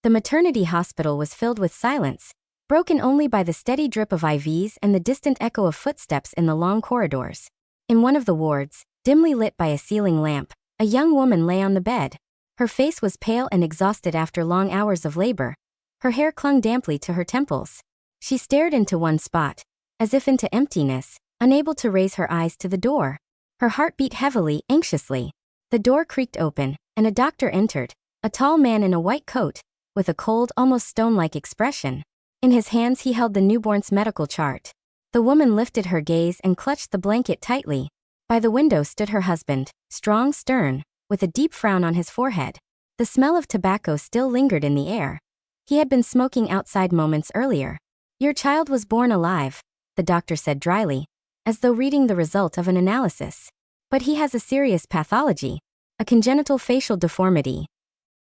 The maternity hospital was filled with silence, broken only by the steady drip of IVs and the distant echo of footsteps in the long corridors. In one of the wards, dimly lit by a ceiling lamp, a young woman lay on the bed. Her face was pale and exhausted after long hours of labor. Her hair clung damply to her temples. She stared into one spot, as if into emptiness, unable to raise her eyes to the door. Her heart beat heavily, anxiously. The door creaked open, and a doctor entered, a tall man in a white coat, with a cold, almost stone-like expression. In his hands he held the newborn's medical chart. The woman lifted her gaze and clutched the blanket tightly. By the window stood her husband, strong, stern, with a deep frown on his forehead. The smell of tobacco still lingered in the air. He had been smoking outside moments earlier. "Your child was born alive," the doctor said dryly, as though reading the result of an analysis. "But he has a serious pathology, a congenital facial deformity."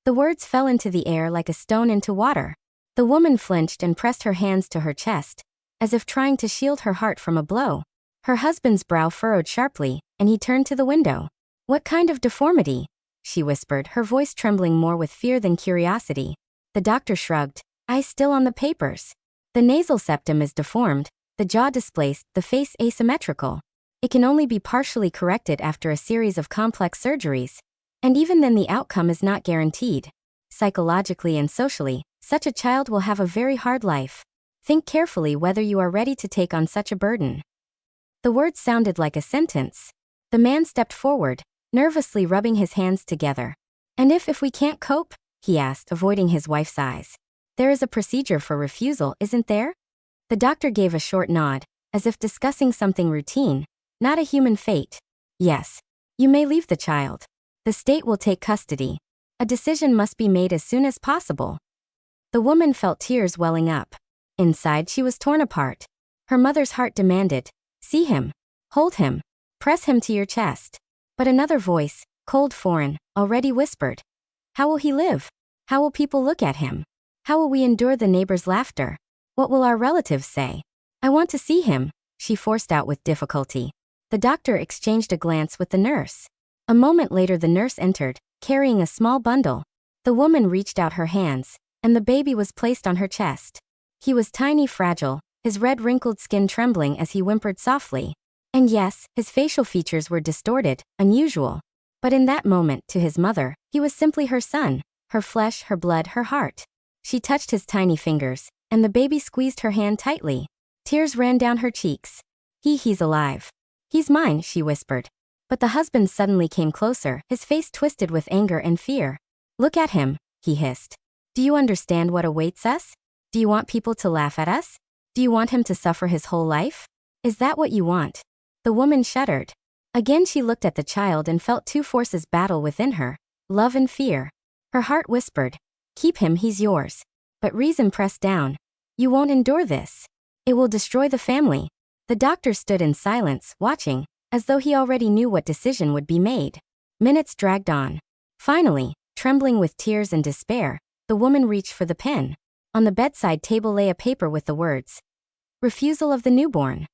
The words fell into the air like a stone into water. The woman flinched and pressed her hands to her chest, as if trying to shield her heart from a blow. Her husband's brow furrowed sharply, and he turned to the window. "What kind of deformity?" she whispered, her voice trembling more with fear than curiosity. The doctor shrugged, eyes still on the papers. "The nasal septum is deformed, the jaw displaced, the face asymmetrical. It can only be partially corrected after a series of complex surgeries. And even then the outcome is not guaranteed. Psychologically and socially, such a child will have a very hard life. Think carefully whether you are ready to take on such a burden." The words sounded like a sentence. The man stepped forward, nervously rubbing his hands together. "And if we can't cope?" he asked, avoiding his wife's eyes. "There is a procedure for refusal, isn't there?" The doctor gave a short nod, as if discussing something routine, not a human fate. "Yes. You may leave the child. The state will take custody. A decision must be made as soon as possible." The woman felt tears welling up. Inside she was torn apart. Her mother's heart demanded, "See him. Hold him. Press him to your chest." But another voice, cold, foreign, already whispered, "How will he live? How will people look at him? How will we endure the neighbors' laughter? What will our relatives say?" "I want to see him," she forced out with difficulty. The doctor exchanged a glance with the nurse. A moment later the nurse entered, carrying a small bundle. The woman reached out her hands, and the baby was placed on her chest. He was tiny, fragile, his red wrinkled skin trembling as he whimpered softly. And yes, his facial features were distorted, unusual. But in that moment, to his mother, he was simply her son, her flesh, her blood, her heart. She touched his tiny fingers, and the baby squeezed her hand tightly. Tears ran down her cheeks. He's alive. "He's mine," she whispered. But the husband suddenly came closer, his face twisted with anger and fear. "Look at him," he hissed. "Do you understand what awaits us? Do you want people to laugh at us? Do you want him to suffer his whole life? Is that what you want?" The woman shuddered. Again she looked at the child and felt two forces battle within her, love and fear. Her heart whispered, "Keep him, he's yours." But reason pressed down. "You won't endure this. It will destroy the family." The doctor stood in silence, watching, as though he already knew what decision would be made. Minutes dragged on. Finally, trembling with tears and despair, the woman reached for the pen. On the bedside table lay a paper with the words, "Refusal of the newborn."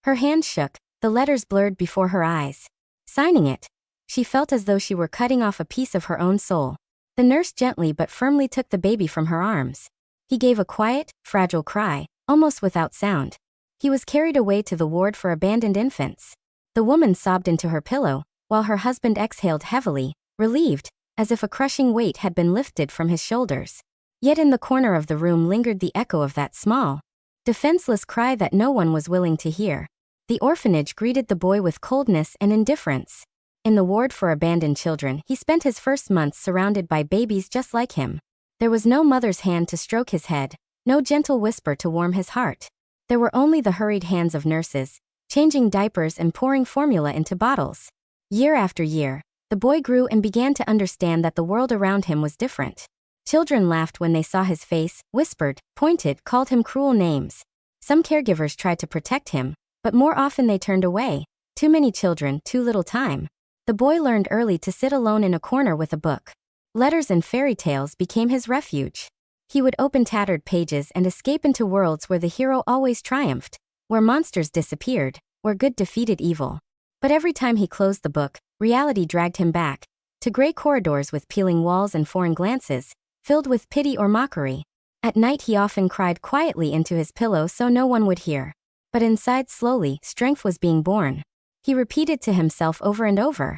Her hand shook, the letters blurred before her eyes. Signing it, she felt as though she were cutting off a piece of her own soul. The nurse gently but firmly took the baby from her arms. He gave a quiet, fragile cry, almost without sound. He was carried away to the ward for abandoned infants. The woman sobbed into her pillow, while her husband exhaled heavily, relieved, as if a crushing weight had been lifted from his shoulders. Yet in the corner of the room lingered the echo of that small, defenseless cry that no one was willing to hear. The orphanage greeted the boy with coldness and indifference. In the ward for abandoned children, he spent his first months surrounded by babies just like him. There was no mother's hand to stroke his head, no gentle whisper to warm his heart. There were only the hurried hands of nurses, changing diapers and pouring formula into bottles. Year after year, the boy grew and began to understand that the world around him was different. Children laughed when they saw his face, whispered, pointed, called him cruel names. Some caregivers tried to protect him, but more often they turned away. Too many children, too little time. The boy learned early to sit alone in a corner with a book. Letters and fairy tales became his refuge. He would open tattered pages and escape into worlds where the hero always triumphed, where monsters disappeared, where good defeated evil. But every time he closed the book, reality dragged him back, to gray corridors with peeling walls and foreign glances, filled with pity or mockery. At night he often cried quietly into his pillow so no one would hear. But inside slowly, strength was being born. He repeated to himself over and over.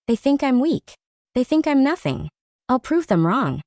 They think I'm weak. They think I'm nothing. I'll prove them wrong.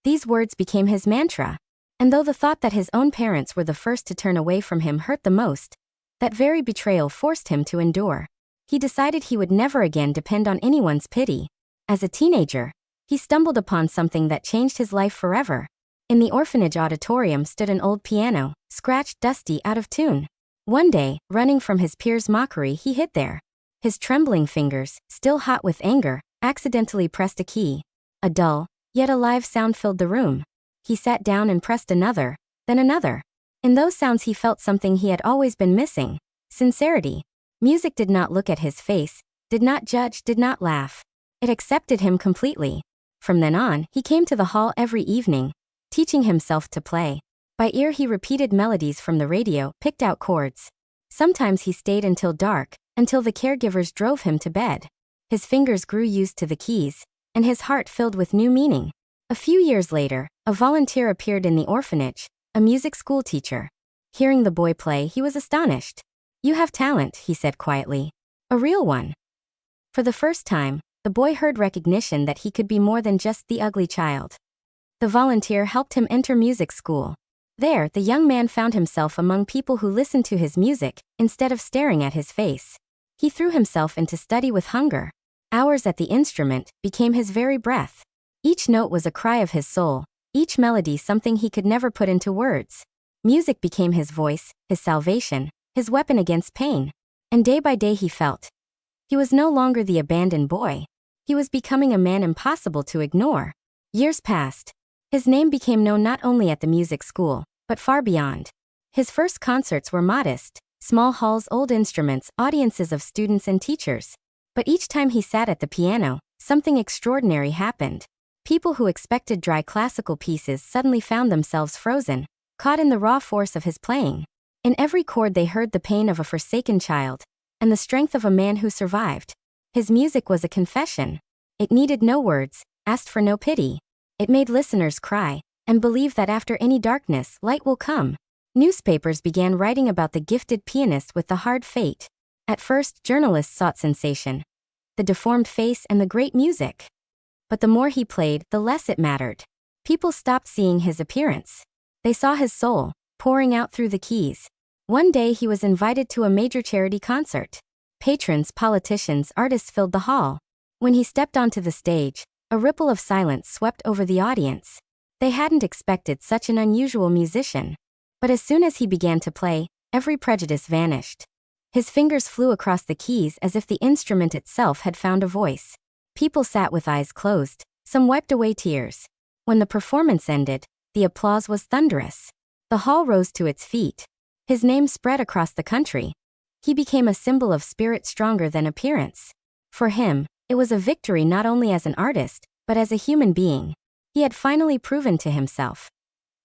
These words became his mantra. And though the thought that his own parents were the first to turn away from him hurt the most, that very betrayal forced him to endure. He decided he would never again depend on anyone's pity. As a teenager, he stumbled upon something that changed his life forever. In the orphanage auditorium stood an old piano, scratched, dusty, out of tune. One day, running from his peers' mockery, he hid there. His trembling fingers, still hot with anger, accidentally pressed a key. A dull, yet alive sound filled the room. He sat down and pressed another, then another. In those sounds he felt something he had always been missing: sincerity. Music did not look at his face, did not judge, did not laugh. It accepted him completely. From then on, he came to the hall every evening, teaching himself to play. By ear he repeated melodies from the radio, picked out chords. Sometimes he stayed until dark, until the caregivers drove him to bed. His fingers grew used to the keys, and his heart filled with new meaning. A few years later, a volunteer appeared in the orphanage, a music school teacher. Hearing the boy play, he was astonished. "You have talent," he said quietly. "A real one." For the first time, the boy heard recognition that he could be more than just the ugly child. The volunteer helped him enter music school. There, the young man found himself among people who listened to his music, instead of staring at his face. He threw himself into study with hunger. Hours at the instrument became his very breath. Each note was a cry of his soul, each melody something he could never put into words. Music became his voice, his salvation, his weapon against pain. And day by day he felt. He was no longer the abandoned boy. He was becoming a man impossible to ignore. Years passed. His name became known not only at the music school, but far beyond. His first concerts were modest, small halls, old instruments, audiences of students and teachers. But each time he sat at the piano, something extraordinary happened. People who expected dry classical pieces suddenly found themselves frozen, caught in the raw force of his playing. In every chord they heard the pain of a forsaken child, and the strength of a man who survived. His music was a confession. It needed no words, asked for no pity. It made listeners cry, and believe that after any darkness, light will come. Newspapers began writing about the gifted pianist with the hard fate. At first, journalists sought sensation. The deformed face and the great music. But the more he played, the less it mattered. People stopped seeing his appearance. They saw his soul, pouring out through the keys. One day he was invited to a major charity concert. Patrons, politicians, artists filled the hall. When he stepped onto the stage, a ripple of silence swept over the audience. They hadn't expected such an unusual musician. But as soon as he began to play, every prejudice vanished. His fingers flew across the keys as if the instrument itself had found a voice. People sat with eyes closed, some wiped away tears. When the performance ended, the applause was thunderous. The hall rose to its feet. His name spread across the country. He became a symbol of spirit stronger than appearance. For him, it was a victory not only as an artist, but as a human being. He had finally proven to himself.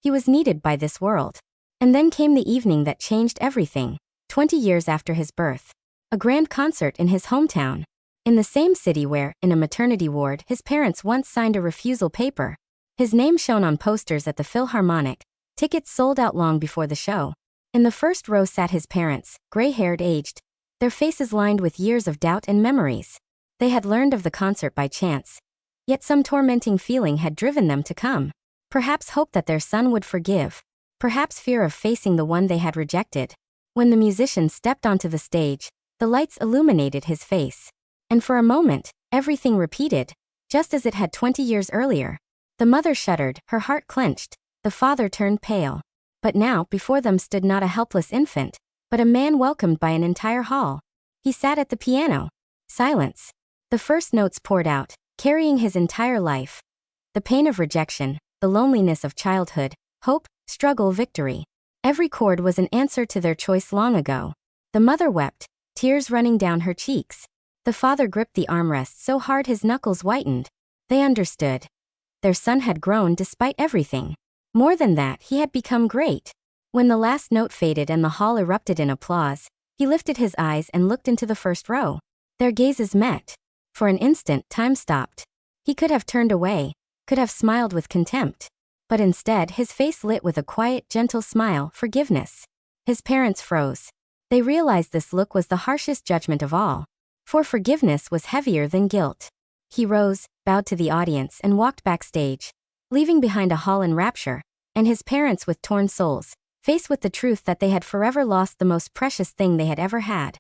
He was needed by this world. And then came the evening that changed everything. 20 years after his birth. A grand concert in his hometown. In the same city where, in a maternity ward, his parents once signed a refusal paper. His name shone on posters at the Philharmonic. Tickets sold out long before the show. In the first row sat his parents, gray-haired, aged, their faces lined with years of doubt and memories. They had learned of the concert by chance. Yet some tormenting feeling had driven them to come. Perhaps hope that their son would forgive. Perhaps fear of facing the one they had rejected. When the musician stepped onto the stage, the lights illuminated his face. And for a moment, everything repeated, just as it had 20 years earlier. The mother shuddered, her heart clenched. The father turned pale. But now, before them stood not a helpless infant, but a man welcomed by an entire hall. He sat at the piano. Silence. The first notes poured out, carrying his entire life. The pain of rejection, the loneliness of childhood, hope, struggle, victory. Every chord was an answer to their choice long ago. The mother wept, tears running down her cheeks. The father gripped the armrest so hard his knuckles whitened. They understood. Their son had grown despite everything. More than that, he had become great. When the last note faded and the hall erupted in applause, he lifted his eyes and looked into the first row. Their gazes met. For an instant, time stopped. He could have turned away, could have smiled with contempt. But instead, his face lit with a quiet, gentle smile, forgiveness. His parents froze. They realized this look was the harshest judgment of all. For forgiveness was heavier than guilt. He rose, bowed to the audience, and walked backstage, leaving behind a hall in rapture, and his parents with torn souls, faced with the truth that they had forever lost the most precious thing they had ever had.